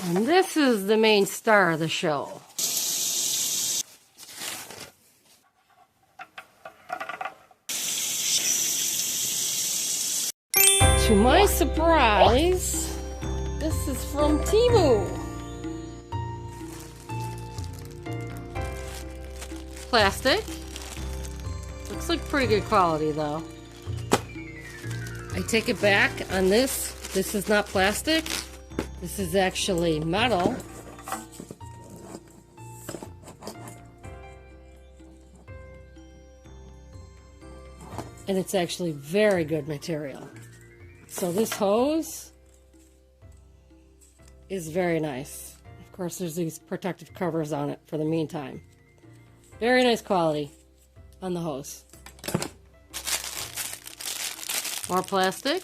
And this is the main star of the show. To my surprise, this is from TEMU. Plastic. Looks like pretty good quality though. I take it back on this. This is not plastic. This is actually metal. And it's actually very good material. So this hose is very nice. Of course, there's these protective covers on it for the meantime. Very nice quality on the hose. More plastic.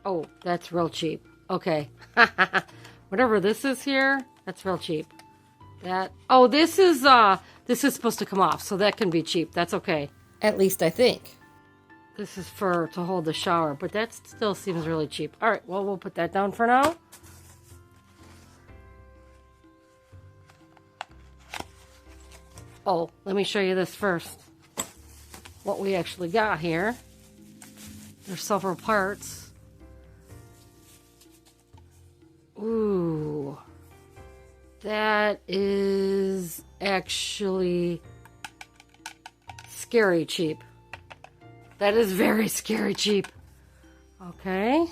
Oh, that's real cheap. Okay. Whatever this is here, that's real cheap. That, oh, this is supposed to come off, so that can be cheap. That's okay. At least I think. This is to hold the shower, but that still seems really cheap. All right, well, we'll put that down for now. Oh, let me show you this first. What we actually got here. There's several parts. Ooh, that is actually scary cheap. That is very scary cheap. Okay.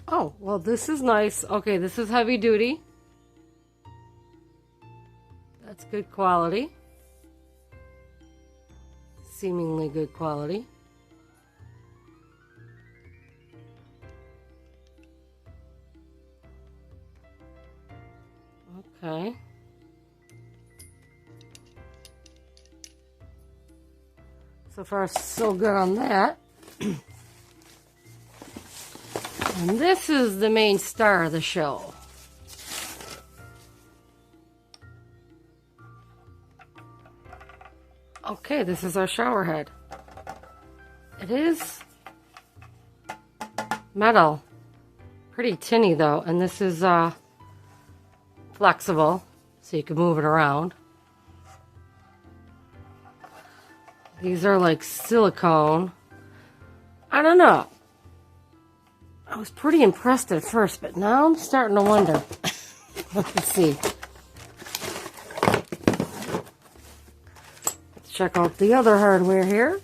Oh, well, this is nice. Okay, this is heavy duty. That's good quality. Seemingly good quality. Okay. So far, so good on that. And this is the main star of the show. Okay, this is our shower head. It is metal. Pretty tinny though, and this is flexible, so you can move it around. These are like silicone. I don't know. I was pretty impressed at first, but now I'm starting to wonder. Let's see. Let's check out the other hardware here.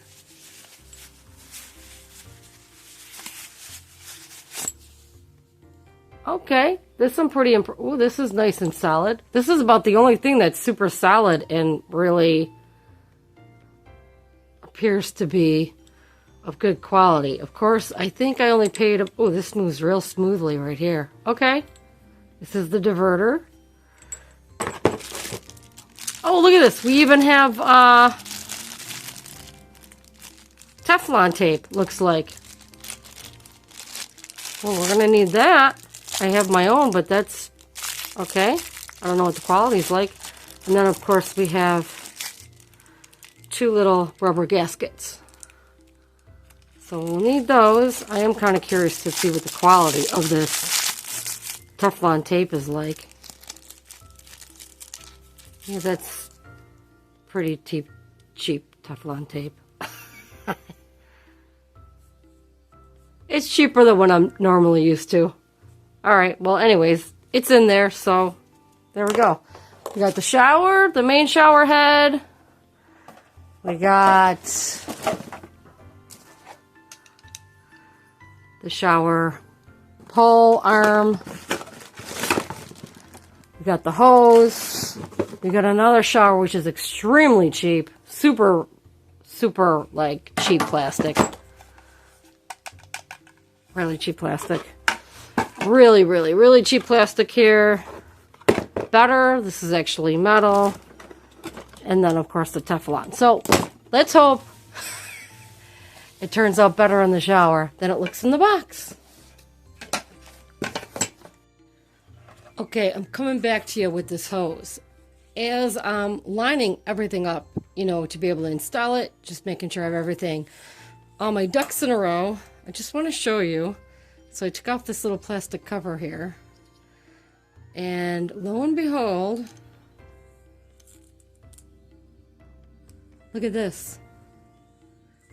Okay, this I'm pretty impressed. Oh, this is nice and solid. This is about the only thing that's super solid and really appears to be of good quality. Of course, I think I only paid... Oh, this moves real smoothly right here. Okay, this is the diverter. Oh, look at this. We even have Teflon tape, looks like. Well, we're gonna need that. I have my own, but that's okay. I don't know what the quality is like. And then, of course, we have 2 little rubber gaskets. So we'll need those. I am kind of curious to see what the quality of this Teflon tape is like. Yeah, that's pretty cheap Teflon tape. It's cheaper than what I'm normally used to. Alright, well anyways, it's in there, so there we go. We got the shower, the main shower head. We got the shower pole arm. We got the hose. We got another shower which is extremely cheap. Super like cheap plastic. Really cheap plastic. Really cheap plastic here. Better. This is actually metal. And then, of course, the Teflon. So, let's hope it turns out better in the shower than it looks in the box. Okay, I'm coming back to you with this hose. As I'm lining everything up, you know, to be able to install it, just making sure I have everything, all my ducks in a row, I just want to show you. So I took off this little plastic cover here, and lo and behold, look at this.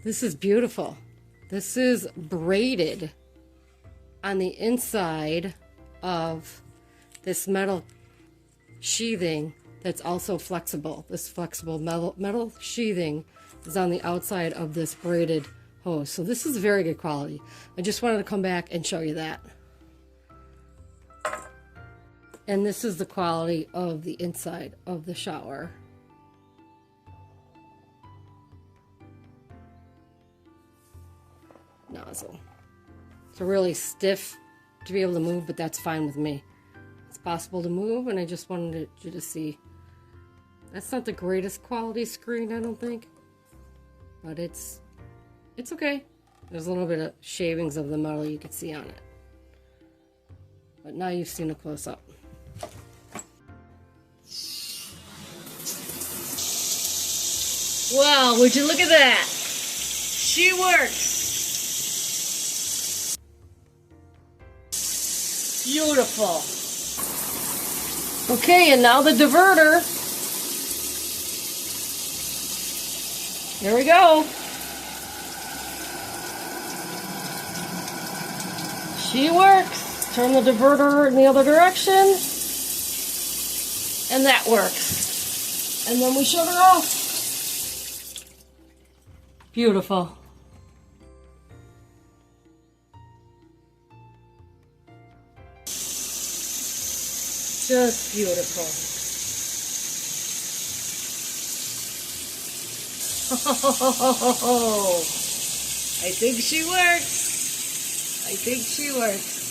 This is beautiful. This is braided on the inside of this metal sheathing that's also flexible. This flexible metal sheathing is on the outside of this braided hose. So this is very good quality. I just wanted to come back and show you that. And this is the quality of the inside of the shower. Nozzle. It's really stiff to be able to move, but that's fine with me. It's possible to move, and I just wanted you to see. That's not the greatest quality screen, I don't think, but it's okay. There's a little bit of shavings of the metal you can see on it, but now you've seen a close-up. Wow, would you look at that? She works. Beautiful. Okay, and now the diverter. Here we go. She works. Turn the diverter in the other direction. And that works. And then we shut her off. Beautiful. Just beautiful. Oh, I think she works. I think she works.